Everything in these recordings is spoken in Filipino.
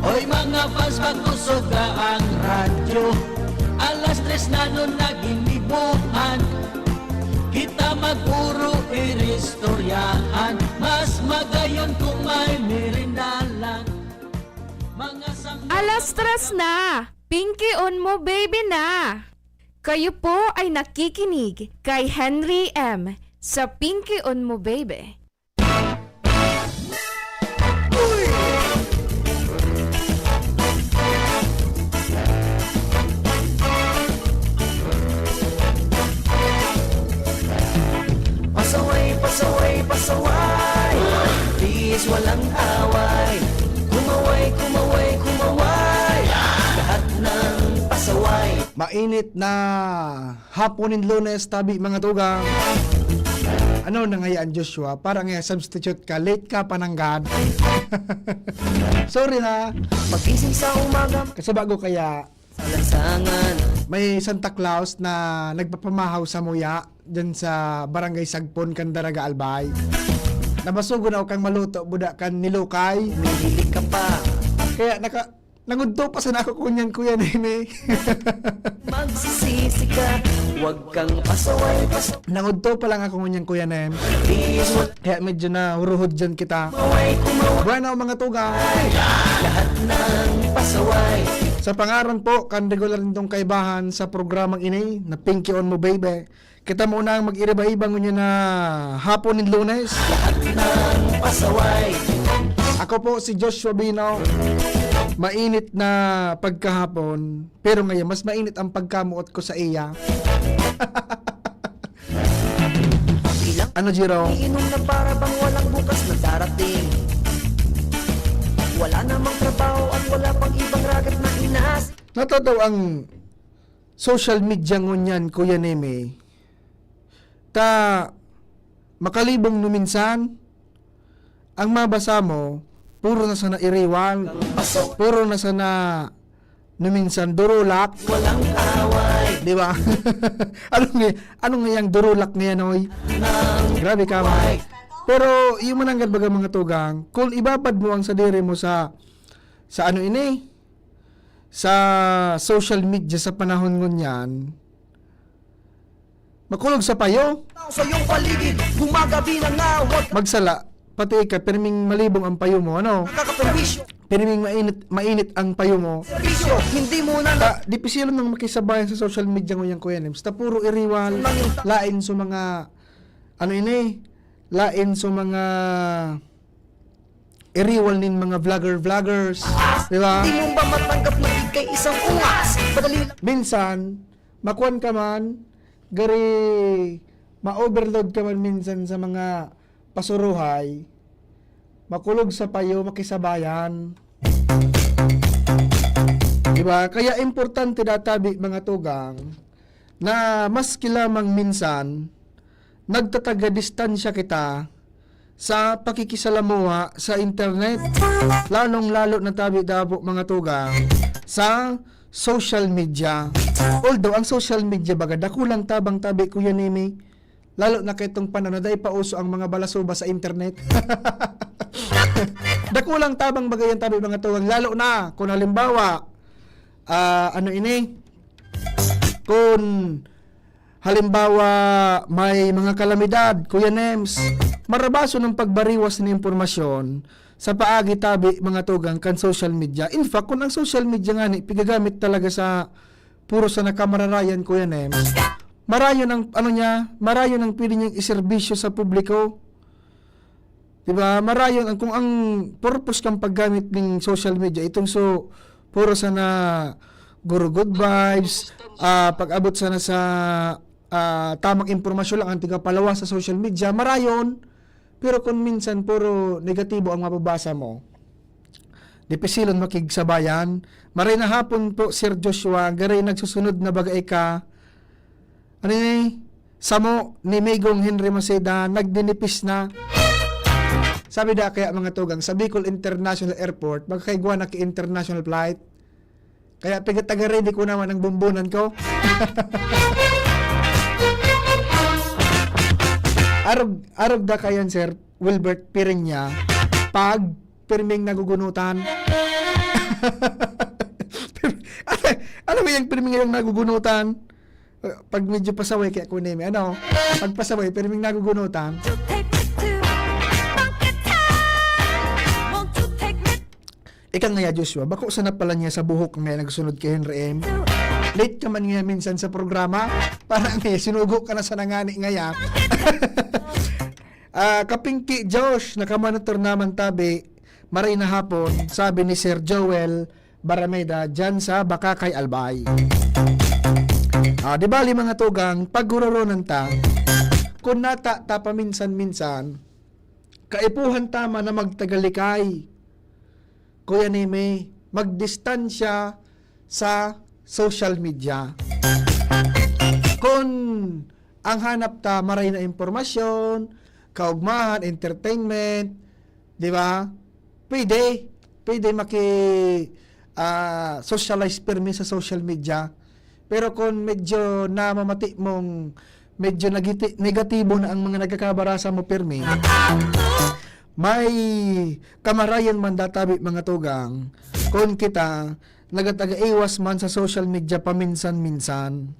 Hoy mga fans, pagkusog ka ang radyo. Alas 3 na nun naginibuhan. Kita magpuro iristoryahan. Mas magayon kung may merindalan. Alas 3 na! Pinky on mo baby na! Kayo po ay nakikinig kay Henry M. sa Pinky on mo baby. Pasaway, pasaway, pasaway. Please, walang away. Kumaway, kumaway, kumaway. Lahat ng pasaway. Mainit na haponin Lunes, tabi mga tugang. Ano na ngayaan Joshua? Parang substitute ka, late ka pananggad. Sorry na. Pagising sa umaga, Kasi bago kaya, sa lansangan. may Santa Claus na nagpapamahaw sa muya dyan sa Barangay Sagpon, Candaraga, Albay. Nabasugo na kang maluto, buda kan nilukay. Mihilig ka pa. Kaya nangudto pa sa nako kunyan kuya Neme. Magsisisi ka. Huwag kang pasaway, pasaway. Nangudto pa lang ako kunyan kuya Nem. Please, Kaya medyo na huruhod dyan kita. kumaway, kumaway. Bueno mga tugang. Lahat ng pasaway. Sa pangaran po, kan regular nitong kaibahan sa programang ini na Pinky on mo baby. Kita muna ang mag-iriba-ibang nyo na hapon ng Lunes. Lahat ng pasaway. Ako po si Joshua Bino. Mainit na pagkahapon, pero ngayon mas mainit ang pagkamuot ko sa iya. Ilang Ano Jiro? iinom na para bang walang bukas na darating. Wala namang trabaho at wala pang ibang ragat na inaas. Natataw ang social media ngunyan, Kuya Neme. Ta makalibong numinsan, ang mabasa mo, puro na sana iriwal, Pasaway, puro na sana numinsan durulak, walang away. di ba? anong nga yung durulak ngayon, oy? Grabe ka man. Pero yung mananggad baga mga tugang, kung ibabad mo ang sadiri mo sa ano ini, sa social media sa panahon ngunyan, makulog sa payo, Sa iyong paligid, gumagabi ng awat. magsala, pati ka, pirming malibong ang payo mo, ano? Nakakaperwisyo, Pirming mainit ang payo mo. servisyo, hindi mo na Di pisilo nang makisabayan sa social media ngunyan, Kuya Nems. Ta puro iriwal, lain sa mga, ano ini, lain sa mga iriwal nin mga vloggers, di ba? Hindi mo ba matanggap na kay isang ungas? Madali lang. Minsan, makuan ka man, gari, ma-overload ka man minsan sa mga pasuruhay, makulog sa payo, makisabayan. Diba? Kaya importante databi mga tugang, na mas kilamang minsan, nagtataga-distansya kita sa pakikisalamuha sa internet. Lalong-lalo na tabi dabo mga tugang sa social media. Although ang social media baga dakulang tabang tabi Kuya Neme, lalo na kitong panahon na dahil pauso ang mga balasuba sa internet. Dakulang tabang bagay ang tabi mga tugang, lalo na kung halimbawa ano ini, kung halimbawa may mga kalamidad, Kuya Nems, marabaso ng pagbariwas ng impormasyon sa paagi tabi mga tugang kan social media. In fact, kung ang social media nga ni pigagamit talaga sa puro sa nakamararayan, Kuya Nems, marayo ng ano niya, marayo ng pwede niyang iserbisyo sa publiko. 'Di ba? Marayo ang kung ang purpose kang paggamit ng social media itong so puro sana guru good vibes, pag-abot sana sa tamang impormasyon lang ang tigapalawa sa social media, marayon. Pero kung minsan puro negatibo ang mababasa mo, dipisilon makigsabayan. Maray na hapon po, Sir Joshua, garay nagsusunod na bagay ka. Ano ni? Samo ni Megong Henry Maceda, nagdinipis na. Sabi da kaya mga tugang, sa Bicol International Airport, magkaigwa na ki-international flight. Kaya taga-ready ko naman ang bumbunan ko. Arog da kayan, Sir Wilbert Piring niya, pag pirming nagugunutan. Ano ba yung pirming yung nagugunutan? Pag medyo pasaway kaya ko name, ano? Pag pasaway, pirming nagugunutan. Ika nga Joshua, bako sana pala niya sa buhok nga nagsunod kay Henry M. Late ka man nga minsan sa programa, parang sinugo ka na sa nangani ngaya. Kapingki Josh, nakamonitor naman tabi, maray na hapon, sabi ni Sir Joel Barameda, dyan sa Bakakay Albay. Di bali mga tugang, paguroronan ta, kung nata paminsan-minsan, kaipuhan tama na magtagalikay. Kuya Neme, magdistansya sa social media. Kung ang hanap ta maray na impormasyon, kaugmahan, entertainment, di ba? Pwede socialize permi sa social media. Pero kung medyo namamati mong medyo negatibo na ang mga nagkakabarasa mo permi, may kamarayan man databi mga tugang kung kita nagataga-iwas man sa social media paminsan-minsan.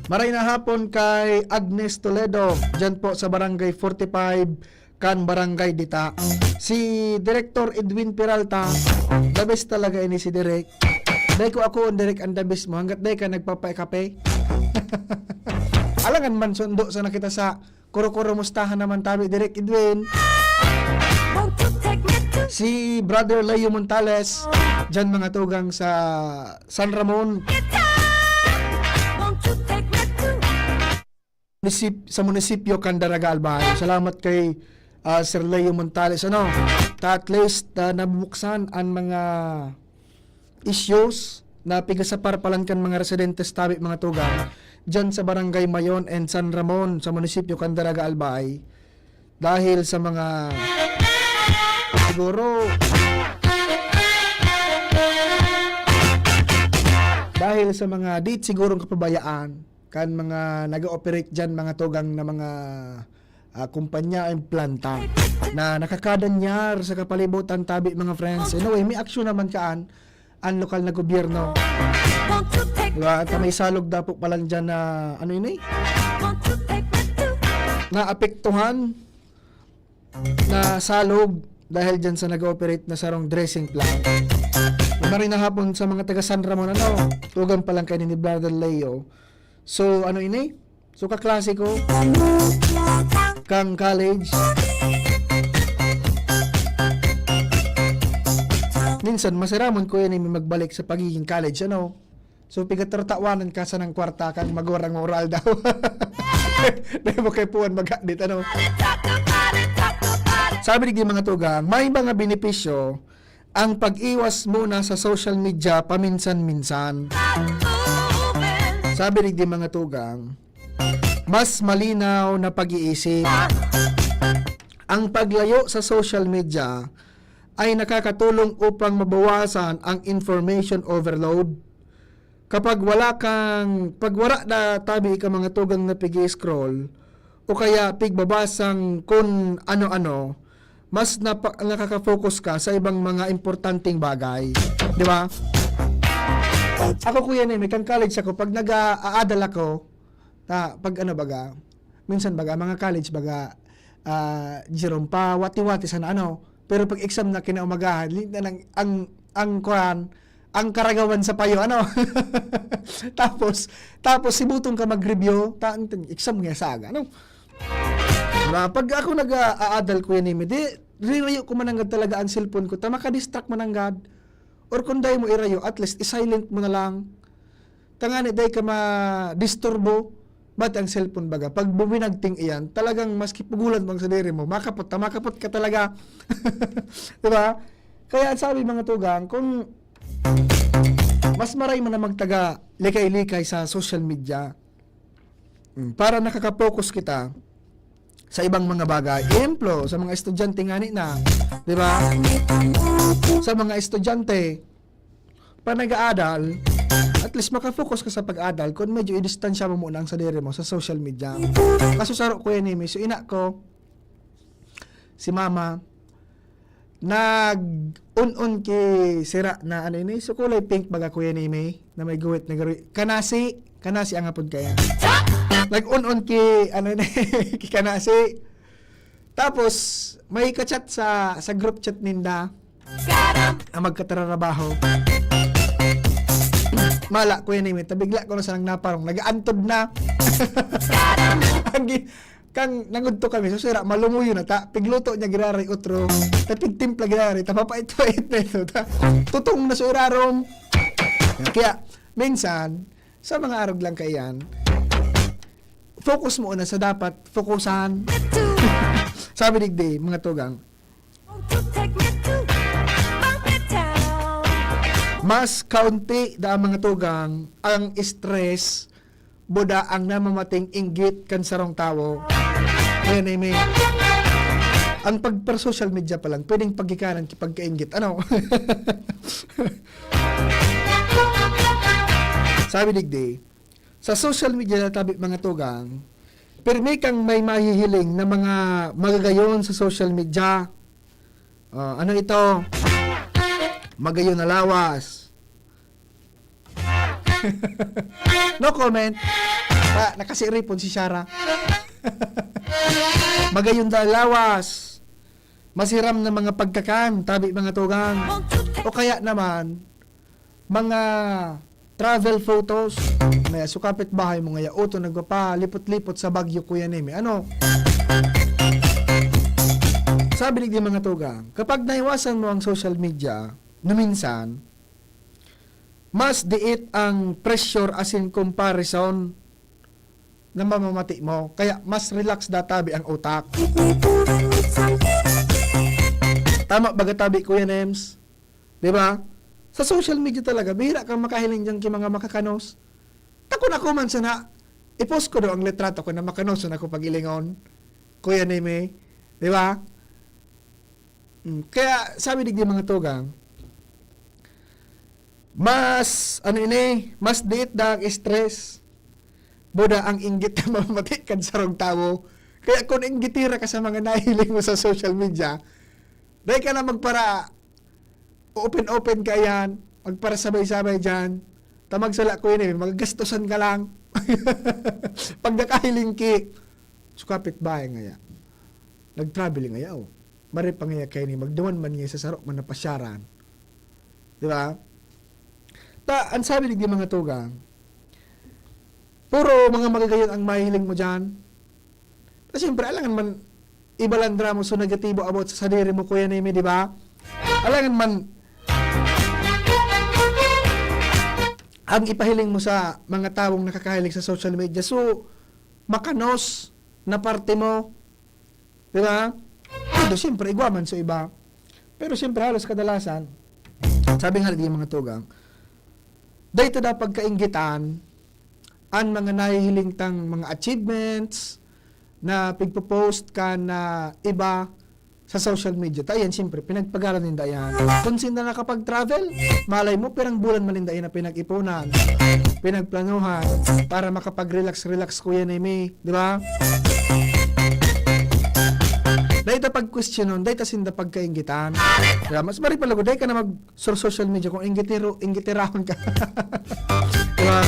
Maray na hapon kay Agnes Toledo, dyan po sa Barangay 45, kan Barangay Dita. Si Director Edwin Peralta, the best talaga ini si Direk. Dahil ko ako on Direk ang the best mo, hanggat dahil ka nagpapaikape. Alangan man sundo sa nakita sa kuro-kuro mustahan naman tabi Direk Edwin. Si Brother Leo Montales, dyan mga tugang sa San Ramon. Sa munisipyo Candaraga Albay. Salamat kay Sir Leo Montales. At least nabuksan ang mga issues na pigasaparpalan kan mga residentes tabi mga tugang dyan sa Barangay Mayon and San Ramon sa munisipyo Candaraga Albay dahil sa mga siguro dahil sa mga sigurong kapabayaan kan mga nag-ooperate dyan mga tugang na mga kumpanya and planta na nakakadanyar sa kapalibutan tabi mga friends. Anyway, may aksyon naman kaan ang lokal na gobyerno. Diba? At may salog dapo palang dyan na na apektuhan na salog dahil dyan sa nag-ooperate na sarong dressing plant. Maring na hapon sa mga taga San Ramon, tugan palang kayo ni Brother Leo. So, So, kaklase ko, kang college, minsan, masiramon ko yan may magbalik sa pagiging college, So, pigatartawanan ka sa ng kwarta kang magwarang oral daw. Dahil mo kay puwan mag-hadit, Sabi ni mga tugang, may mga benepisyo ang pag-iwas muna sa social media paminsan-minsan. Sabi ni mga tugang, mas malinaw na pag-iisip. Ang paglayo sa social media ay nakakatulong upang mabawasan ang information overload. Kapag wala na tabi ka mga tugang na pig-scroll o kaya pigbabasang kung ano-ano, mas nakaka-focus ka sa ibang mga importanteng bagay. Di ba? Ako kuya may kang college ako, pag nag-aadal ako, pag minsan mga college Jerome pa, wati-wati sana pero pag exam na kinaumagahan, ang karagawan sa payo, tapos sibutong ka mag-review, exam nga saga, Pag ako nag-aadal ko yan, rirayo ko mananggad talaga ang cellphone ko, makadistract mananggad, or kung dahi mo irayo, at least isilent mo na lang, tangani dahi ka ma-disturbo, ba't ang cellphone baga? Pag buminagting iyan, talagang maski pugulan mo ang sadiri mo, makapot ka talaga. Diba? Kaya sabi mga tugang, kung mas maray mo na magtaga likay-likay sa social media, para nakaka-focus kita sa ibang mga bagay. Exemplo, sa mga estudyante na, di ba? Sa mga estudyante, pa nag-aadal, at least makafocus ka sa pag-adal kung medyo i-distansya mo muna ang sadiri mo sa social media. Kaso saro ko yan so ina ko, si mama, nag-un-un ki sira na ano ini, so kulay pink baga kuya ni May, na may guwit na gari. Kanasi ang hapon kaya. Nag-un-un ki, ano ini, ki kanasi. Tapos, may kachat sa group chat ninda, ang magkatrabaho. Mala kuya ni May, tabigla ko na sa nang naparong, nag-antod na. Kang nangudto kami so sira malumuyo na ta pigluto niya giraray utro ta pigtimpla giraray ta papait na ito ta tutong na surarom kaya minsan sa mga arog lang kayan focus mo na sa dapat fokusan sabi digdi mga tugang mas kaunti da mga tugang ang stress boda ang namamating inggit kan sarong tawo. Ayan ay may ang pagper social media pa lang pwedeng pagikanan pagkainggit. Ano? Sabi digdi, sa social media na tabi mga tugang, pirmi kang may mahihiling na mga magagayon sa social media. Ano ito? Magayon na lawas. No comment. Nakasiripon si Shara. Magayon na lawas. Masiram na mga pagkakan, tabi mga tugang. O kaya naman, mga travel photos. May sukapit bahay mo ngaya. Oto nagpapa lipot-lipot sa Bagyo Kuya Nemi. Ano? Sabi ni mga tugang, kapag naiwasan mo ang social media, na minsan, mas diit ang pressure as in comparison na mamamati mo. Kaya mas relax databi ang utak. Tama baga tabi Kuya Nems? Diba? Sa social media talaga, bihira kang makahiling dyan ki mga makakanos. Takon ako man sana, i-post ko do ang litrato ko na makanos na ako pagilingon. Kuya Nemi. Diba? Kaya sabi digdi mga tugang, mas mas diit da ang stress boda ang inggit na mamati kan sarong tawo. Kaya kung inggitira ka sa mga nahiling mo sa social media, dahil ka na magpara open ka yan, magpara sabay-sabay dyan, tamagsala ko yun magagastusan ka lang. Pag nakahiling ki, sukapit bahay ngaya, nag-traveling ngaya mari pa ngaya kayo ni magduman man ngaya sa sarok man na pasyaran. Di ba? Ang sabi ni mga tugang, puro mga magagayon ang mahiling mo dyan. Kasi siyempre, alangan man, ibalandra mo so negatibo about sa sadiri mo, Kuya Nemi, di ba? Alangan man, ang ipahiling mo sa mga tawong nakakahiling sa social media, so, makanos na parte mo, di ba? Pero siyempre, igwaman sa iba. Pero siyempre, halos kadalasan, sabi nga rin mga tugang, dahito na pagkainggitan ang mga nahihiling tang mga achievements na pigpo-post ka na iba sa social media. Tayan, siyempre, pinagpagalan ninda yan. Kung sinda nakapag-travel, malay mo, pirang bulan malinda yan na pinag-ipunan, pinagplanuhan, para makapag-relax Kuya Nemi. Di ba? Dahito pag-questionon, dahito sinda pagkainggitan. Diba? Mas mari pala ko, dahil ka na mag-social media kung inggitirahon ka. Diba?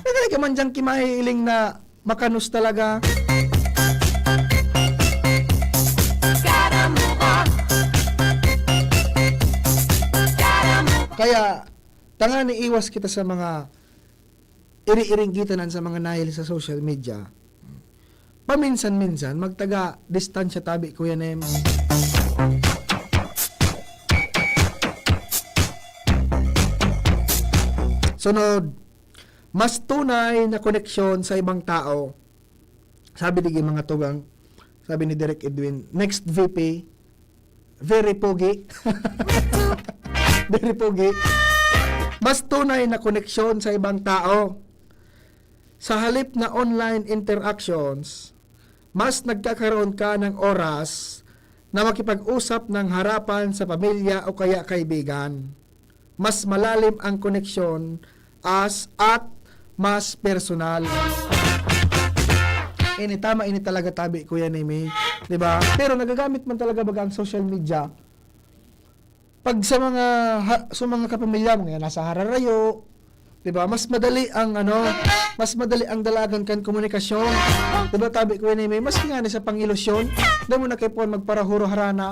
Dahil ka man dyan kimahiling na makanus talaga. Kaya, tangani iwas kita sa mga iri-iring gitanan sa mga nahil sa social media. Paminsan-minsan, magtaga-distansya tabi, Kuya Nems. Sunod, mas tunay na koneksyon sa ibang tao. Sabi ni mga tugang, sabi ni Direk Edwin, next VP, very pogi. Very pogi. Mas tunay na koneksyon sa ibang tao. Sa halip na online interactions, mas nagkakaroon ka ng oras na makipag-usap ng harapan sa pamilya o kaya kaibigan. Mas malalim ang koneksyon at mas personal. Tama ini talaga tabi Kuya Nemi, 'di ba? Pero nagagamit man talaga baga ang social media pag sa mga kapamilya mo nga nasa hararayo, 'di ba? Mas madali ang dalagan kan komunikasyon. 'Di ba tabi Kuya Nemi, mas nga ni sa pangilusyon, damo na kay pon magparahuro harana,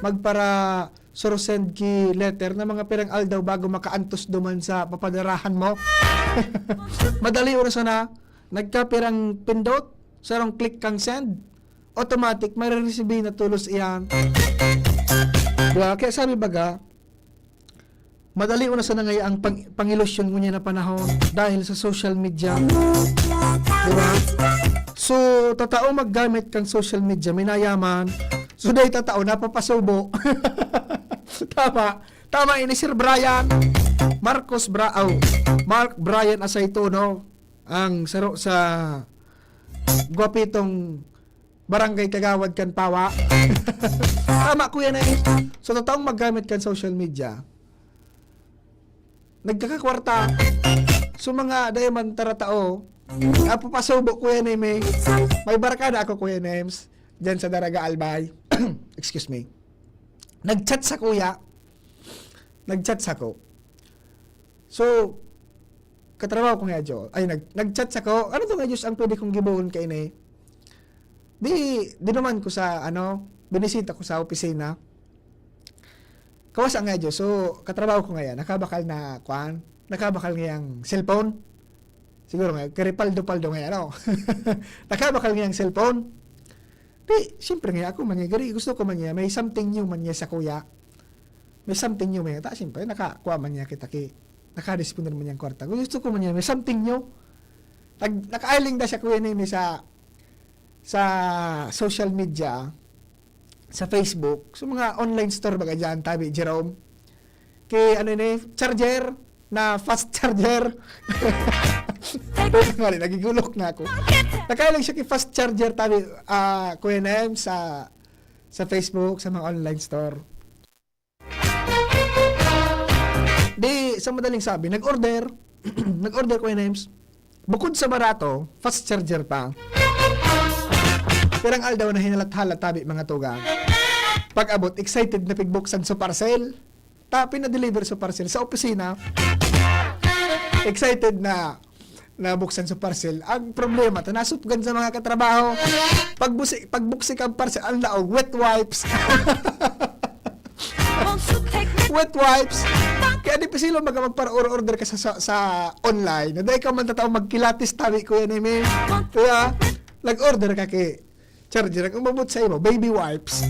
magpara send ki letter na mga pirang aldaw bago makaantos duman sa papadarahan mo. Madali oras na nagkapirang pindot, sarong click kang send, automatic may receive na tulos iyan. Diba? Kaya sabi baga, madali oras na ngayon ang pangilusyon mo niya na panahon dahil sa social media. Diba? So, tatao maggamit kang social media, minayaman. So, dahil tatao napapasubo. Tama ini Sir Brian. Mark Brian Asayto, no? Ang saro sa gwapitong barangay Kagawad kan Pawa. Tama Kuya Nemi. So totoong maggamit kan social media. Nagkakakwarta. So mga dayaman taratao, apo pasubo Kuya Nemi. May barkada ako Kuya Nems diyan sa Daraga Albay. Excuse me. Nagchat sa kuya. Nagchat sa ko. So, katrabaho ko nga Diyos. Ay, nagchat sa ko. Ano to nga Diyos ang pwede kong gibuhon kay ini? Di naman ko sa, binisita ko sa opisina. Kawas nga Diyos. So, katrabaho ko nga yan. Nakabakal nga yung cellphone. Siguro nga, karipaldo-paldo nga yan, Nakabakal nga yung cellphone. Di, siyempre nga ako mangyagari. Gusto ko man niya. May something new man niya sa kuya. May something new man niya. Siyempre, nakakuha man niya kita nakadisponder man niya ang kwarta. Gusto ko man niya. May something new. Naka-ailing na siya Kuya Nemi sa social media, sa Facebook. So, mga online store baga dyan, tabi, Jerome. Kay, charger, na fast charger. Nagigulok na ako. Nakailang siya kay fast charger tabi Kuya Nem sa Facebook, sa mga online store. Di, sa madaling sabi, nag-order Kuya Nems. Bukod sa barato, fast charger pa. Pirang aldaw na hinalat-halat tabi mga tugang. Pag abot, excited na pigbuksan sa parcel. Pinadeliver sa parcel sa opisina. Excited na buksan sa parcel. Ang problema, nasutgan sa mga katrabaho. Pagbuksik ang parcel, ang laog, wet wipes. Wet wipes. Kaya di pa sila magpara-order ka sa online. Dahil ka man tatawag magkilatis tabi Kuya Nemi. Kaya, nag-order ka kay charger. Ang umabot sa iyo, baby wipes.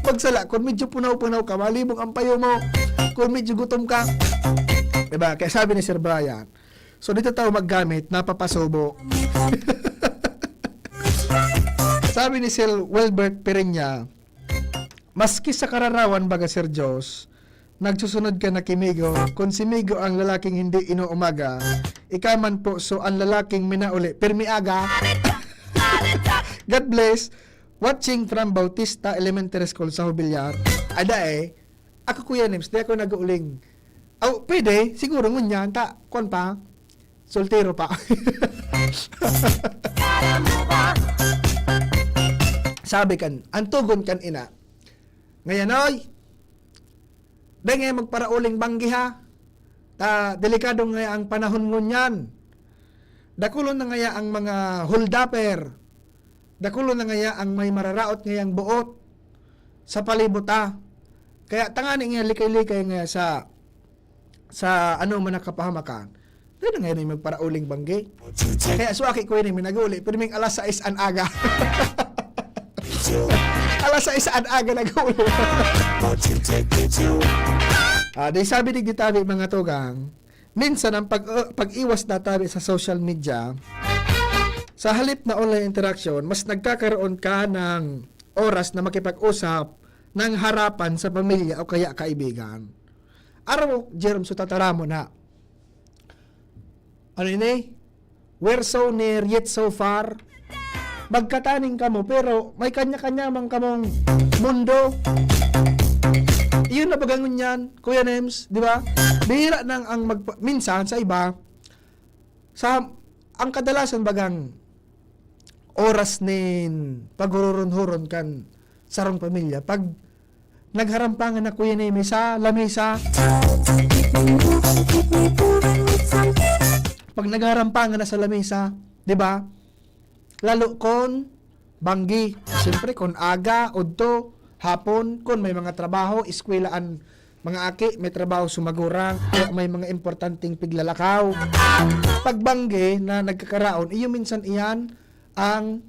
Pagsala, kung medyo punaw-punaw ka, malibog ang payo mo. Kung medyo gutom ka. Diba? Kaya sabi ni Sir Brian, so dito tayo maggamit, napapasubo. Sabi ni Sir Wilbert Perenya, maski sa kararawan baga Sir Diyos, nagsusunod ka na kimigo, kung si Migo ang lalaking hindi inuumaga, ikaman po so ang lalaking minauli, permiaga. God bless. Watching from Bautista Elementary School sa Hubilyar. Ako Kuya Nems, di ako nag-uuling. Pwede, siguro ngunyan, kon pa, soltero pa. Sabi kan, antugon kan ina. Ngayon, oy, dahil ngayon magparauling banggi ha. Delikado nga ang panahon ngunyan. Dakulon na nga ang mga holdupper. Dakulo na ngaya ang may mararaot ngayang buot sa palibot Kaya tangani nga likay-likay nga sa man nakapahamakan. Dahil na ngayon magparauling banggi. Kaya suwaki ko yun nag-uli. Pero may alas 6 an aga. Alas 6 an aga nag-uli. Dahil sabi ni Gitabi mga tugang, minsan ang pag-iwas na tabi sa social media, sa halip na online interaction, mas nagkakaroon ka ng oras na makipag-usap ng harapan sa pamilya o kaya kaibigan. Araw, Jerome, so tatara mo na. We're so near yet so far. Magkataning ka mo, pero may kanya-kanya mang kamong mundo. Iyon na bagangon yan, Kuya Nems, di ba? Bihira nang minsan sa iba, ang kadalasan bagang oras nin paghuron-huron kan sarong pamilya. Pag nagharampangan na kuya ni sa lamesa, pag nagharampangan na sa lamesa, di ba? Lalo kon banggi. Siyempre, kon aga, udto, hapon, kon may mga trabaho, eskwelaan, mga aki, may trabaho sumagurang, kaya may mga importanteng piglalakaw. Pag banggi na nagkakaraon, iyo minsan iyan ang,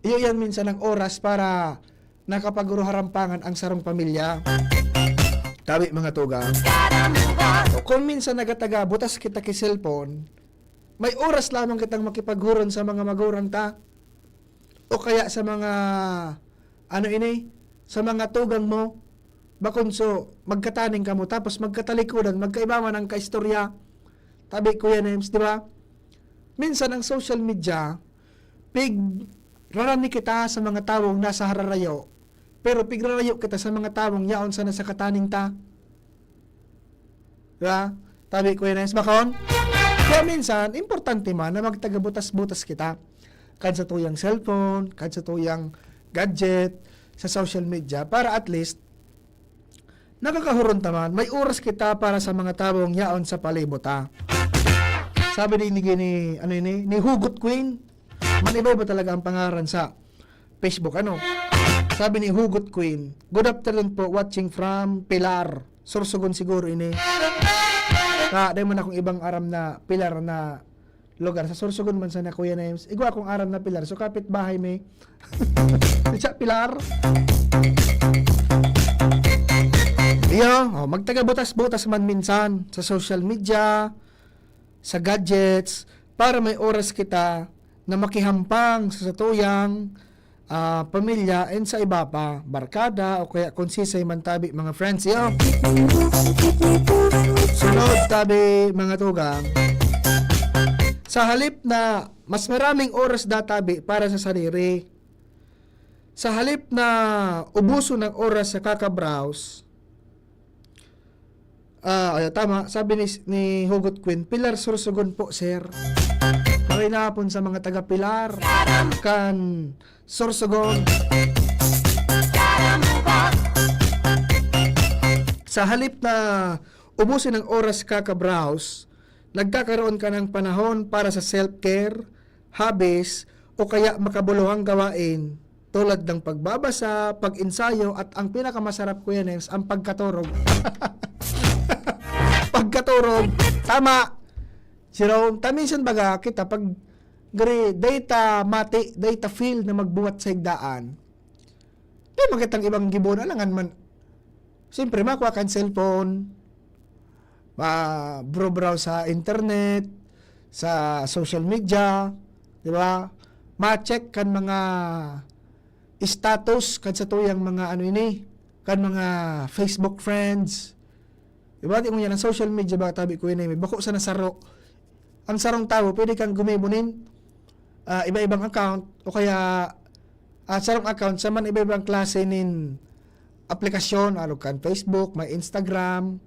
iyo yan minsan ang oras para nakapaguro-harampangan ang sarong pamilya. Tabi mga tugang. So, kung minsan nagataga, butas kita ki cellphone, may oras lamang kitang makipaghuron sa mga magurang ta. O kaya sa mga, sa mga tugang mo. Bakunso, magkataning ka mo, tapos magkatalikudan, magkaibaman ang kaistorya. Tabi Kuya Nems, di ba? Minsan ang social media, rarami kita sa mga tawong nasa hararayo, pero pigrarayo kita sa mga tawong yaon sa nasa kataning ta. Diba? Tabi Kuya Nems, bakon? Kaya minsan, importante man na magtagabutas-butas kita. Kad sa tuyang cellphone, kad sa tuyang gadget, sa social media, para at least, nakakahuron taman, may oras kita para sa mga tawong yaon sa palibot ha. Sabi ni Hugot Queen, manibay ba talaga ang pangaran sa Facebook, Sabi ni Hugot Queen, good afternoon po, watching from Pilar. Sorsogon siguro ini. Dahil man akong ibang aram na Pilar na lugar. Sa Sorsogon man sana Kuya Names. Igwa akong aram na Pilar. So kapit bahay may. Siya Pilar. Magtaga-butas-butas man minsan sa social media, sa gadgets, para may oras kita na makihampang sa satuyang pamilya and sa iba pa, barkada o kaya konsisay man tabi mga friends. Sunod tabi mga tugang, sa halip na mas maraming oras databi para sa sarili, sa halip na ubuso ng oras sa kakabrowse, tama, sabi ni Hugot Queen, Pilar Sorsogon po, sir. Marinapon sa mga taga-Pilar, kan Sorsogon. Sa halip na ubusin ng oras kaka-browse, nagkakaroon ka ng panahon para sa self-care, hobbies, o kaya makabuluhang gawain tulad ng pagbabasa, pag-insayo, at ang pinakamasarap ko yan, ang pagkaturog. Pagkaturog, tama. Jerome, taminsan baga kita pag data mati, data field na magbuhat sa higdaan. Di makitang ibang gibon alangan man. Siyempre makuha kan cellphone, bro-browse sa internet, sa social media, di ba? Ma-check kan mga status kan sa tuyang mga kan mga Facebook friends. Diba? Di mo yan ang social media ba tabi ko yun bako sa nasaro. Ang sarong tao, pwede kang gumibunin iba-ibang account o kaya sarong account sa man iba-ibang klase nin aplikasyon, kan Facebook, may Instagram,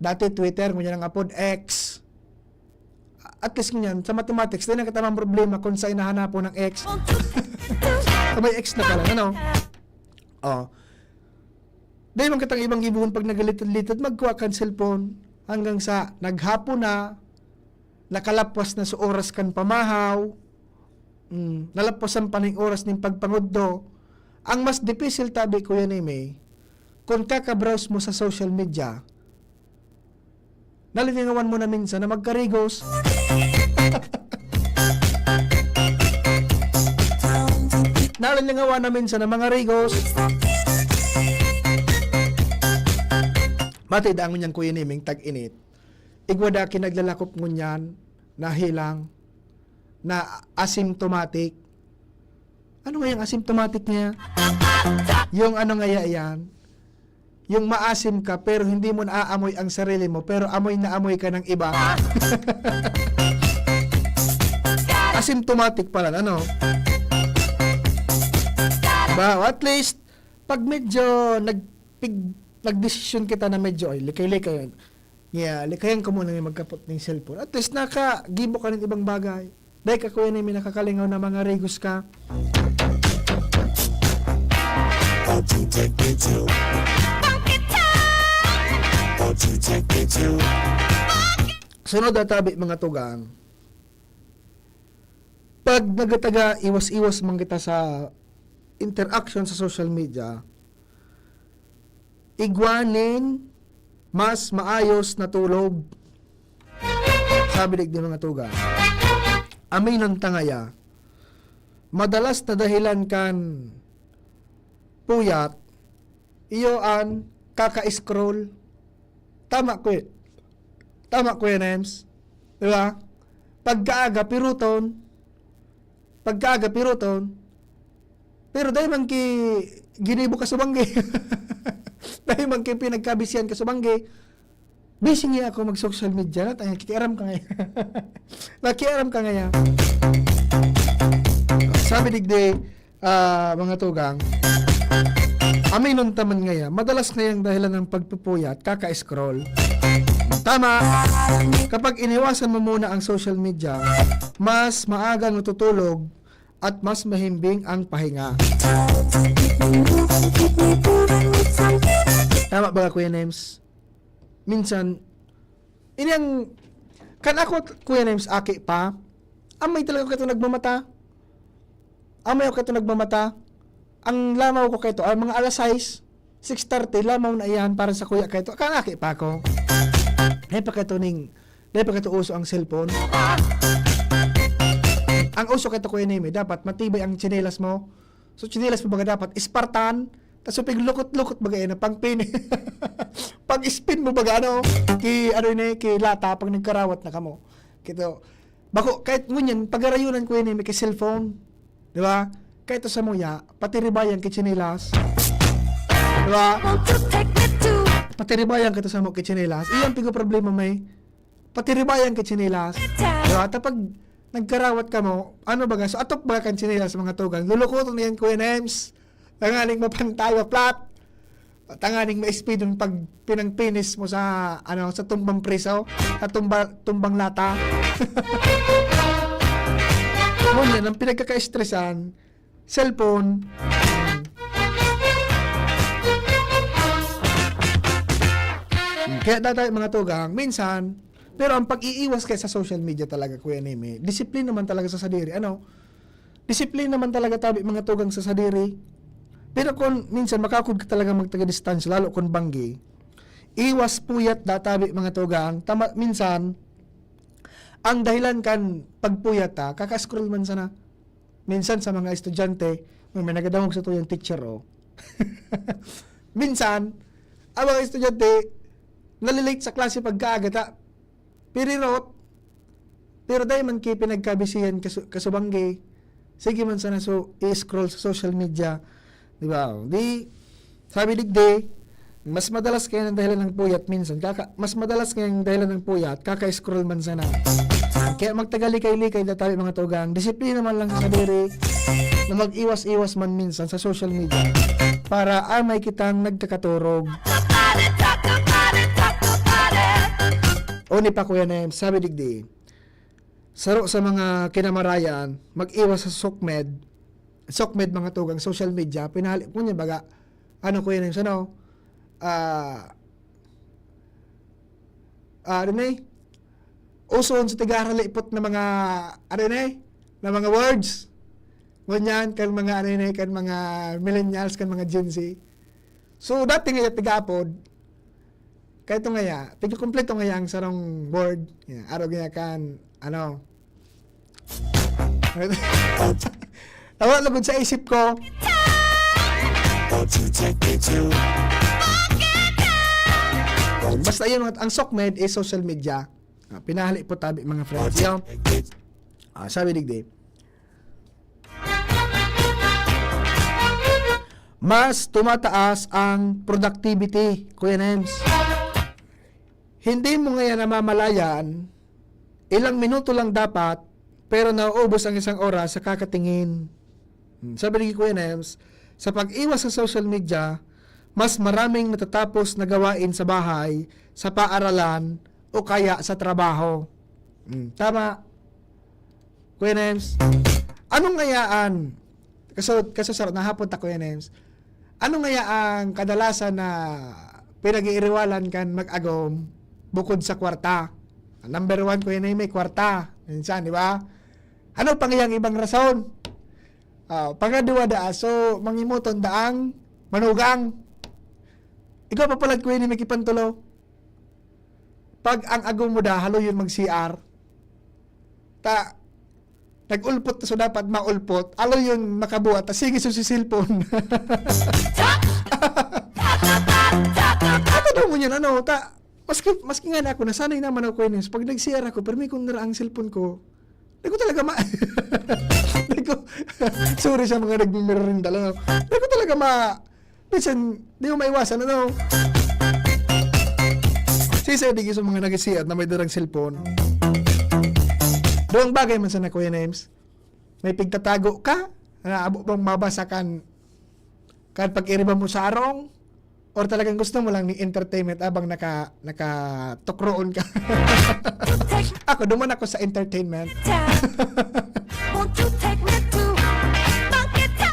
dati Twitter, ngunyan ang upload X. At least ngunyan, sa mathematics, di na katamang problema kung sa inahanapon ng X. May X na pala, Dahil man katang ibang gibuhon pag nagalitad-litad, magkuha kan cellphone hanggang sa naghapon na, nakalapwas na sa oras kan pamahaw, nalapwasan pa ng oras ng pagpanguddo. Ang mas difficult tabi ko yan kung kakabrowse mo sa social media, nalilingawan mo na minsan na magkarigos. Nalilingawan na minsan na mga rigos. Matay daang ngunyan kuya niming tag-init. Igwada kinaglalakop ngunyan na hilang, na asymptomatic. Ano nga yung asymptomatic niya? Yung yan? Yung maasim ka pero hindi mo naaamoy ang sarili mo pero amoy na amoy ka ng iba. Asymptomatic pala, Diba? At least, pag medyo nagdesisyon kita na medyo, likay-likay, likayan ko muna yung magkapot ng cellphone. At least nakagibo ka ng ibang bagay. Dahil ka kuya namin nakakalingaw na mga rigos ka. Sunod na tabi mga tugang. Pag nagataga iwas-iwas man kita sa interaction sa social media, igwanin mas maayos na tulog. Sabi di mga tugang. Amay ng tangaya, madalas na dahilan kan puyat, iyoan kaka-scroll. Tama ko yan, Ems. Diba? Pagkaaga piruton, pero dahil man ki ginibo ka subangge, dahil man ki pinagkabisyan ka subangge, busy nga ako mag-social media na, kikiaram ka ngayon. Nakiaram ka ngayon. Sabi digde, mga tugang, amay nun taman ngayon, madalas ngayang dahilan ng pagpupuyat, kaka-scroll. Tama, kapag iniwasan mo muna ang social media, mas maagang natutulog at mas mahimbing ang pahinga. Tama ba Kuya Nems? Minsan, inyang, kan ako Kuya Nems, aki pa, amay talaga ko ito nagmamata. Amay ko ito nagmamata. Ang lamaw ko kito, mga alas 6, 6:30, lamaw na iyan para sa kuya kito. Kan aki pa ako. Dahil pa kito uso ang cellphone. Ang uso kito Kuya Nemi, dapat matibay ang tsinelas mo. So tsinelas mo baga dapat Spartan, tapos pig lukot-lukot baga na pang pin. Pag spin mo baga ki lata pag nagkarawat na kamo. Kito. Bako kahit ngunyan pagarayunan Kuya Nemi kay cellphone. Di ba? Kahit sa muya, patiribayan kay tsinelas. Di ba? Patiribayan kita sa mo kay tsinelas. Iyan pigo problema may. Patiribayan kay tsinelas. Diba? Tapag nagkarawat ka mo, ano baga? So atop baga kan tsinelas mga tugang. Lulukoton na yan Kuya Nems. Tanganing mapantayo flat. Tanganing ma-speed yung pag pinangpinis mo sa sa tumbang preso, sa tumbang lata. Ngunyan, ang pinagkaka-stressan, cellphone. Kaya dati mga tugang, minsan, pero ang pag-iiwas kayo sa social media talaga, Kuya Nemi, disiplin naman talaga sa sadiri. Disiplin naman talaga tabi mga tugang sa sadiri. Pero kung minsan makakod ka talaga magtaga-distansya, lalo kung banggi, iwas puyat databi mga tugang. Minsan, ang dahilan kan pagpuyat kaka-scroll man sana. Minsan sa mga estudyante, may nagadamog sa tuyang teacher Minsan, ang mga estudyante, nalilate sa klase pagkaaga pero dahil man kayo pinagkabisihan kasubangge, sige man sana i-scroll sa social media, di ba? Sabi digde, mas madalas kayo ng dahilan ng puyat minsan, kaka-scroll man sana. Kaya magtagali-likay databi mga tugang, disiplina man lang sa sadiri, na mag-iwas-iwas man minsan sa social media, para amay kitang nagkakaturog. Oni pa Kuya Nems, sabi digdi, saro sa mga kinamarayan, mag-iwas sa SOCMED mga tugang, social media, pinali po niya baga, Kuya Nems, uson sa tigaralipot na mga, na mga words, ngunyan, kan mga millennials, kan mga Gen Z. So, dati nga tigapod, kaya ito nga tigkumpleto nga ang sarong board. Araw nga kan, tawa labod sa isip ko. Basta yun, ang SOCMED is social media. Pinahali po tabi mga friends. Sabi digdi, mas tumataas ang productivity, Kuya Nems. Hindi mo ngayon namamalayan, ilang minuto lang dapat, pero nauubos ang isang oras sa kakatingin. Sabi ni Kuya Nems, sa pag-iwas sa social media, mas maraming natatapos na gawain sa bahay, sa paaralan, o kaya sa trabaho. Tama. Kuya Nems, anong ngayaan, kaso sarap, nahapon ta Kuya Nems, anong ngayaan kadalasan na pinag-iiriwalan kan mag-agom bukod sa kwarta? Number 1 Kuya Nems, may kwarta. Minsan, di ba? Ano pang iyang ibang rason? Pangadua so, mangimuton daang manugang. Ikaw pa pala Kuya Nems, may kipantulo. Pag ang agom mo halo yun mag-CR, nag-ulpot na so dapat maulpot, alo yun makabuhat, sige so si cellphone. Ano mo yun, maski nga na ako, nasanay naman ako yun, pag nag-CR ako, pero may kung nara ang cellphone ko, hindi ko talaga sorry sa mga nag-mirroring talaga, hindi ko talaga minsan, di mo maiwasan, Sisa di sa mga nag-CR na may darang cellphone. Doong bagay man sa na Kuya Nems, may pigtatago ka, na abo bang mabasa kan pag-iriba mo sa arong, or talagang gusto mo lang ni entertainment abang naka-tukroon ka. Ako, duman ako sa entertainment.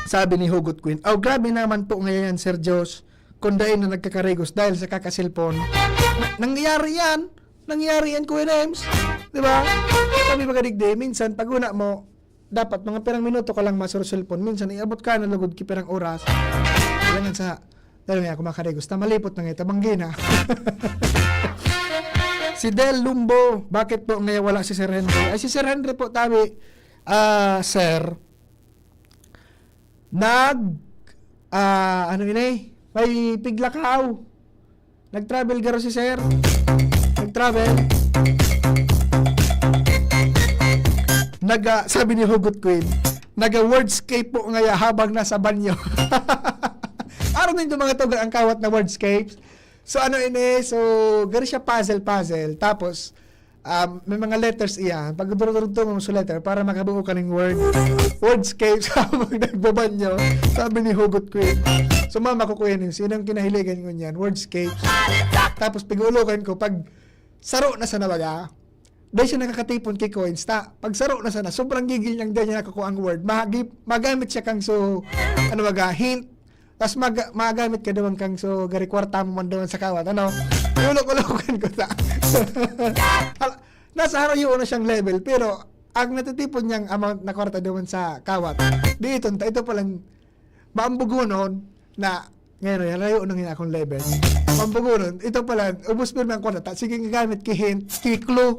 Sabi ni Hugot Queen, grabe naman po ngayon, Sir Josh, kundain na nagkakaregos dahil sa kakasilpon. Nangyayari yan, Kuya Nems. Diba? Sabi magadigdi, minsan, pag una mo, dapat mga pirang minuto ka lang masuro cellphone. Minsan, iabot ka na lugod ki pirang oras. Kailangan dahil nga ako makaregos, malipot na nga banggina. Si Del Lumbo, bakit po ngayon wala si Sir Henry? Ay, si Sir Henry po, Sir, may piglakaw. Nag-travel garo si Sir. Nag-travel. Sabi ni Hugot Queen, wordscape po ngaya habang nasa banyo. Araw na yung mga tuga ang kawat na wordscapes. So gari siya puzzle. Tapos, may mga letters iyan. Pag durog-durog mo sa letter, para makabuo ka ng wordscapes habang nagbabanyo. Sabi ni Hugot Queen. So mama ko Kuya Nems, yun ang kinahiligan ko niyan, wordscapes. Tapos pag-uulukan ko, pag saro na sa nabaga, dahil siya nakakatipon kay coins, pag saro na sana, sobrang gigil niyang dahil niya nakakuha ang word, magamit siya kang hint, tapos magamit ka naman kang gari kwarta mo man doon sa kawat, ulok-ulokan ko nasa harayo na siyang level, pero ang natitipon niyang amount na kwarta doon sa kawat, ito palang maambugunon na ngayon, layo nang yun akong level. Mambugunon, ito pala, ubus mo ng kwarta, sige gamit ki hint, ki clue.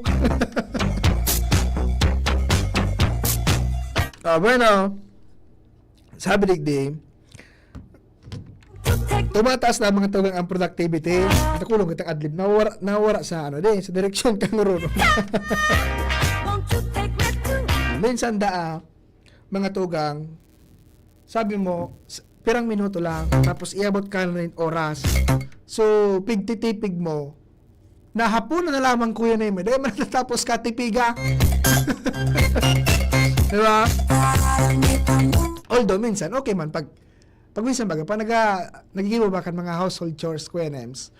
Bueno, sabi digdi, tumataas na mga tugang ang productivity. Ito kulong itang adlib, nawara sa sa direksyon kang marunong. Minsan mga tugang, sabi mo, pirang minuto lang, tapos iabot ka na rin oras. So, pigtitipig mo, nahapunan na lamang Kuya Nems, dahil man natapos ka tipiga. Diba? Although, minsan, okay man, pag minsan baga, pag nagigiba ba kan mga household chores, Kuya Nems,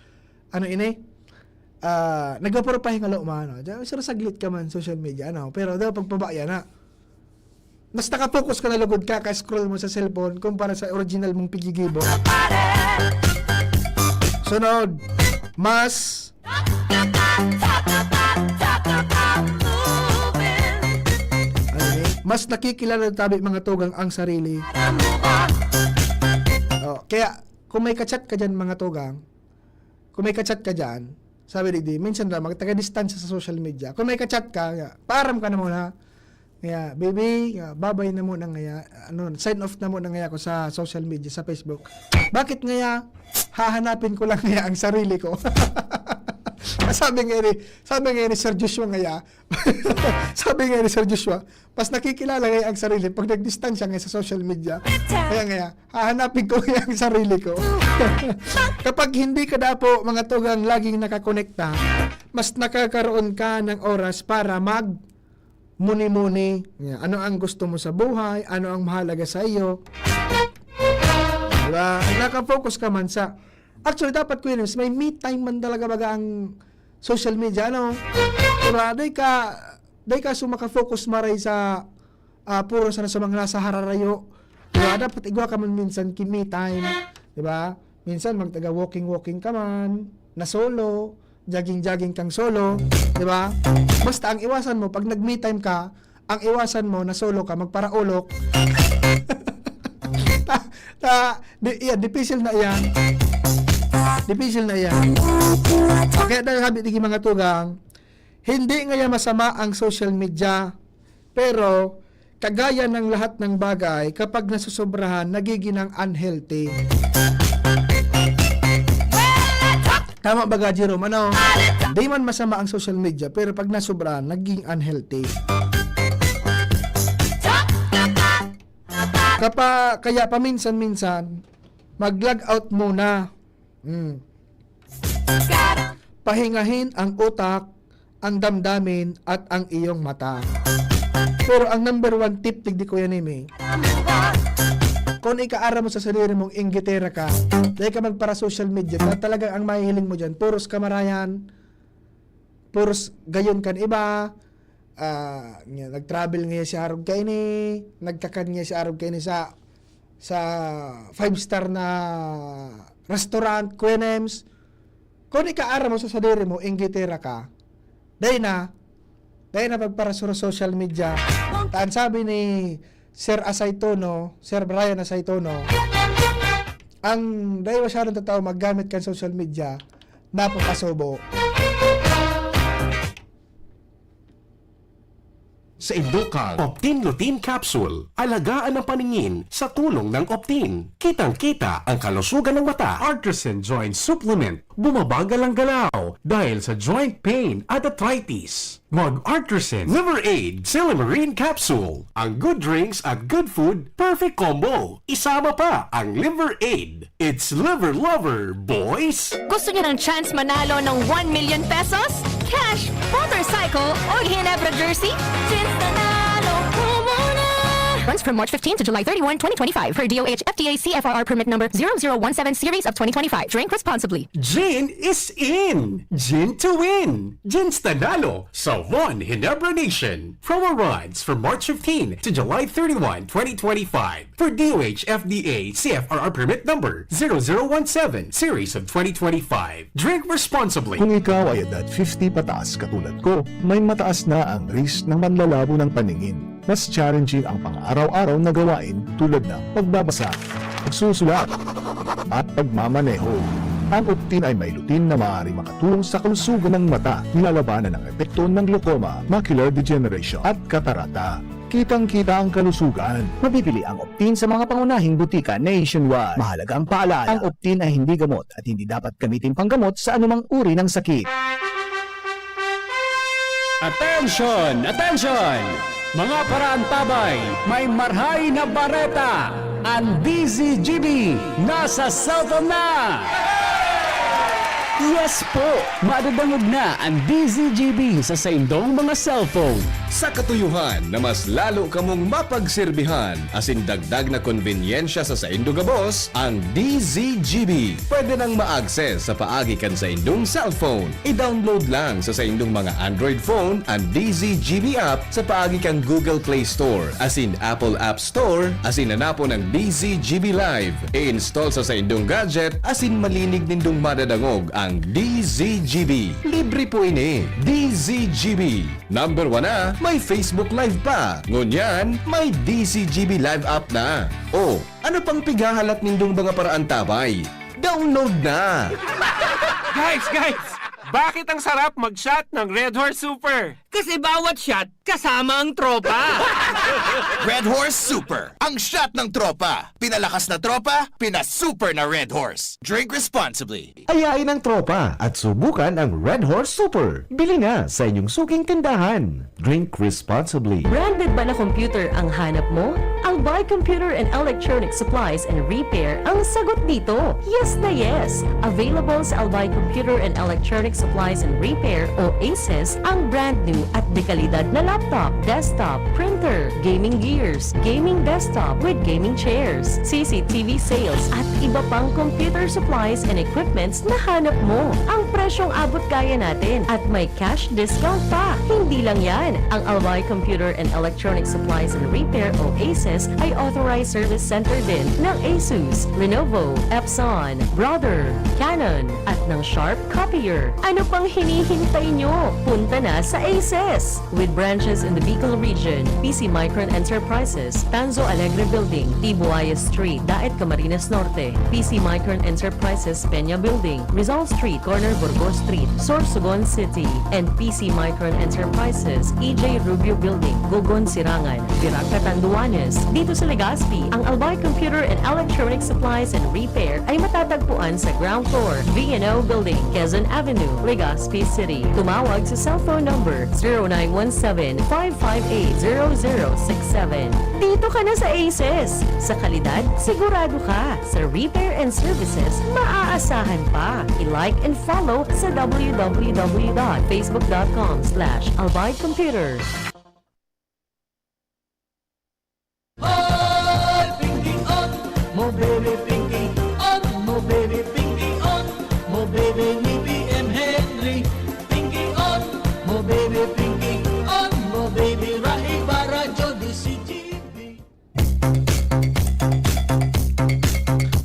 nagpapapahinga man, sir, saglit ka man, social media, pero daw pagpabaya na, mas nakafocus ka na lugod scroll mo sa cellphone kumpara sa original mong pigigibo. Sunod, mas nakikilala tabi mga tugang ang sarili. Kaya kung may kachat ka dyan mga tugang, sabi digdi, minsan lang magtaga-distansya sa social media. Kung may kachat ka, param ka na muna. Kaya, baby, babay na muna sign off na muna ako sa social media, sa Facebook. Bakit hahanapin ko lang ang sarili ko? sabi nga ni Sir Joshua sabi nga ni Sir Joshua, mas nakikilala ang sarili pag nagdistansya sa social media. Kaya hahanapin ko ang sarili ko. Kapag hindi ka dapo, mga tugang, laging nakakonekta, mas nakakaroon ka ng oras para muni-muni. Ano ang gusto mo sa buhay? Ano ang mahalaga sa iyo? Diba? Nakafocus ka man sa... Actually, dapat Kuya Nems, may me time man talaga baga ang social media. Diba? Day ka sumakafocus maray sa puro sana sa mga nasa hararayo. Diba? Dapat igwa ka man minsan me time. Diba? Minsan magtaga walking ka man, na solo, jogging kang solo. Diba? Basta ang iwasan mo, pag nag-me time ka, ang iwasan mo na solo ka, magparaulok. Difficile na yan. Difficile na yan. Kaya dahil sabi ng mga tugang, hindi nga masama ang social media, pero kagaya ng lahat ng bagay, kapag nasusobrahan, nagiging unhealthy. Tama ba ga, Jerome? Ano? Hindi man masama ang social media, pero pag nasobrahan, naging unhealthy. Kaya paminsan-minsan, mag-log out muna. Pahingahin ang utak, ang damdamin, at ang iyong mata. Pero ang number one tip, tigdi ko yan eh. Kung ikaara mo sa sarili mong inggitera ka, dahil ka magpara social media, talagang ang mahihiling mo dyan, puros kamarayan, puros gayon kan iba, nag-travel nga si Arab kayo ni, nagkakan nga si Arab kayo ni sa 5-star na restaurant, Quenems. Kung ikaara mo sa sarili mo, inggitera ka, dahil na pagpara sa social media, taan sabi ni Sir Brian Asaytono, ang dahil masyadong tao maggamit kan social media, napapasubo. Sa Indukang Optin Lutein Capsule, alagaan ang paningin sa tulong ng Optin. Kitang-kita ang kalusugan ng mata. Artisan Joint Supplement, bumabagal ang galaw dahil sa joint pain at arthritis. Mag-Artisan Liver Aid Silimarine Capsule. Ang good drinks at good food, perfect combo. Isama pa ang Liver Aid. It's liver lover, boys! Gusto niyo ng chance manalo ng 1 million pesos? Cash, motorcycle, o Ginebra jersey? Chance nanalo ko muna! Runs from March 15 to July 31, 2025 per DOH FDA CFRR permit number 0017 series of 2025. Drink responsibly. Gin is in! Gin to win! Gin's Tanalo sa One Ginebra Nation. Promo runs from March 15 to July 31, 2025 for DOH FDA CFRR permit number 0017 series of 2025. Drink responsibly. Kung ikaw ay edad 50 pataas katulad ko, may mataas na ang risk ng manlalabo ng paningin. Mas challenging ang pang-araw-araw na gawain tulad ng pagbabasa, pagsusulat, at pagmamaneho. Ang Optin ay may lutein na maaari makatulong sa kalusugan ng mata, nilalabanan ang epekto ng glaucoma, macular degeneration, at katarata. Kitang-kita ang kalusugan. Mabibili ang Optin sa mga pangunahing butika nationwide. Mahalaga ang paalala, ang Optin ay hindi gamot at hindi dapat gamitin panggamot sa anumang uri ng sakit. Attention! Attention! Mga paraantabay, may marhay na bareta! Ang DZGB nasa cellphone na! Yes po! Madadangog na ang DZGB sa saindong mga cellphone. Sa katuyuhan na mas lalo ka mong mapagserbihan, asin dagdag na konbinyensya sa saindo gabos, ang DZGB. Pwede nang ma-access sa paagi kan sa indong cellphone. I-download lang sa saindong mga Android phone ang DZGB app sa paagi kan Google Play Store, asin Apple App Store, asin nanapo ng DZGB Live. I-install sa saindong gadget, asin malinig nindong madadangog ang DZGB. Libre po ini. DZGB. Number 1 na, may Facebook Live pa. Ngunyan, may DZGB Live app na. O, ano pang pigahalat nindong mga paraan tabay? Download na! Guys! Bakit ang sarap mag-shot ng Red Horse Super? Kasi bawat shot, kasama ang tropa. Red Horse Super, ang shot ng tropa. Pinalakas na tropa, pinasuper na Red Horse. Drink responsibly. Ayain ang tropa at subukan ang Red Horse Super. Bili na sa inyong suking tindahan. Drink responsibly. Branded ba na computer ang hanap mo? Albay Computer and Electronic Supplies and Repair ang sagot dito. Yes na yes! Available sa Albay Computer and Electronic Supplies and Repair o ACES ang brand new at dekalidad na laptop, desktop, printer, gaming gears, gaming desktop with gaming chairs, CCTV sales at iba pang computer supplies and equipments na hanap mo. Ang presyong abot kaya natin at may cash discount pa. Hindi lang yan, ang Albay Computer and Electronic Supplies and Repair o ACES ay authorized service center din ng ASUS, Lenovo, Epson, Brother, Canon at ng Sharp Copier. Ano pang hinihintay nyo? Punta na sa ACES! With branches in the Bicol region, PC Micron Enterprises, Tanzo Alegre Building, Tibuaya Street, Daet Camarines Norte, PC Micron Enterprises, Peña Building, Rizal Street, Corner Burgos Street, Sorsogon City, and PC Micron Enterprises, EJ Rubio Building, Gogon Sirangan, Virac Catanduanes. Dito sa Legazpi, ang Albay Computer and Electronic Supplies and Repair ay matatagpuan sa ground floor, V&O Building, Quezon Avenue, Legazpi City. Tumawag sa cellphone number 0917-558-0067. Dito ka na sa ACES. Sa kalidad, sigurado ka. Sa repair and services, maaasahan pa. I-like and follow sa www.facebook.com/albaycomputer. Mo baby pinky on, mo baby pinky on, mo baby ni BM Henry pinky on, mo baby pinky on, mo baby Rai Barajo DCGB.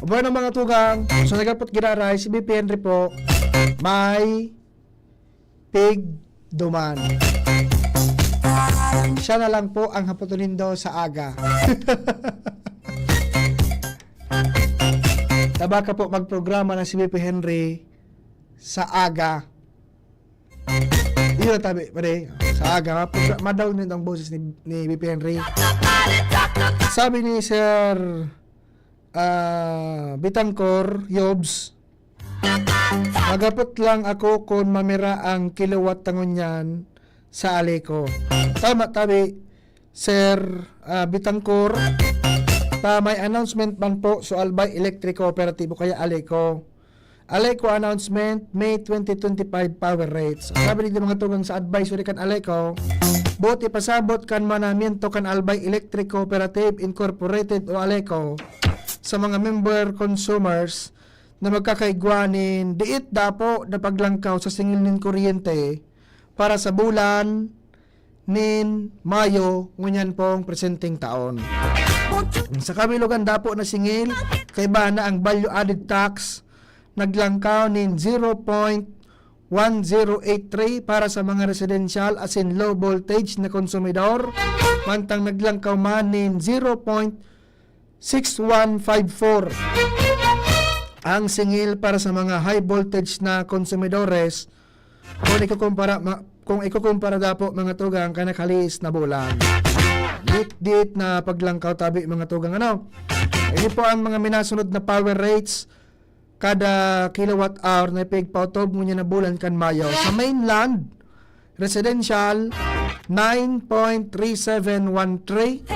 Ubar ng mga tugang, sa nagapot giraray, si BP Henry po, may pig duman. Siya na lang po ang hapotunindo sa aga. Tabaka po magprograma ng si BP Henry sa aga. Yun tabi, pare. Sa aga. Madaw nito ang boses ni BP Henry. Sabi ni Sir Bitangkor, Yobs, magapot lang ako kung mamira ang kilowatt tangon yan sa Aleco. Tama tabi, Sir Bitangkor. May announcement man po sa Albay Electric Cooperative o kaya Aleco. Aleco announcement, May 2025 power rates. Sabi nito mga tugang sa advisory kan Aleco, buti pasabot kan manamiento kan Albay Electric Cooperative Incorporated o Aleco sa mga member consumers na magkakaigwanin diit dapo na paglangkaw sa singil nin kuryente para sa bulan nin Mayo ngunyan pong presenting taon. Sa kabilugan dapo na singil, kay ba na ang value added tax naglangkaw nin 0.1083 para sa mga residential as in low voltage na konsumidor, mantang naglangkaw man nin 0.6154 ang singil para sa mga high voltage na konsumidores kung ikukumpara dapo mga tugang kanakalis na bulan. Dit na paglangkaw tabi mga tugang ano. Ini po ang mga minasunod na power rates kada kilowatt hour na pigpautob ngunya na bulan kan Mayo. Sa mainland, residential 9.3713,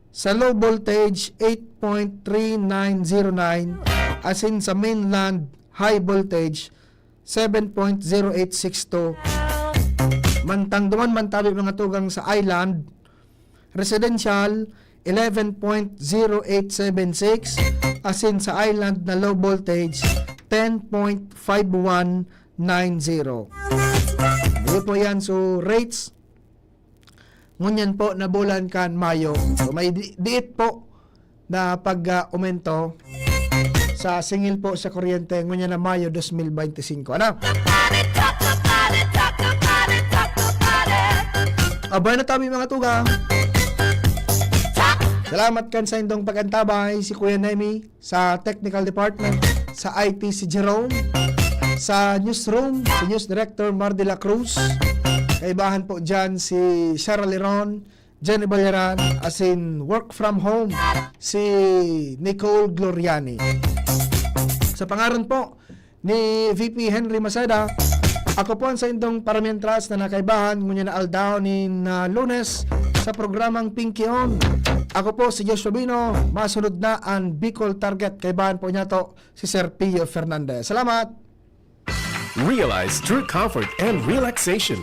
sa low voltage 8.3909, as in sa mainland high voltage 7.0862. Mantang duman man tabi mga tugang sa island, residential 11.0876, as in sa island na low voltage 10.5190. Dito po yan, so rates ngunyan po na bulan kan Mayo. So may diit po na pag-aumento sa singil po sa kuryente ngunyan na Mayo 2025. Ano? Abay na tabi mga tugang. Salamat kan sa indong pag-antabay si Kuya Nemi sa Technical Department, sa IT si Jerome, sa Newsroom si News Director Mar de la Cruz, kaibahan po dyan si Sarah Leron, Jenny Balaran, as in Work From Home si Nicole Gloriani. Sa pangaran po ni VP Henry Maseda, ako po ang sa indong paramientras na nakaibahan ngunya na aldaw ni Lunes sa programang Pinky On Ako po si Joshua Bino, masunod na ang Bicol Target. Kay bahan po niya to si Sir Pio Fernandez. Salamat! Realize true comfort and relaxation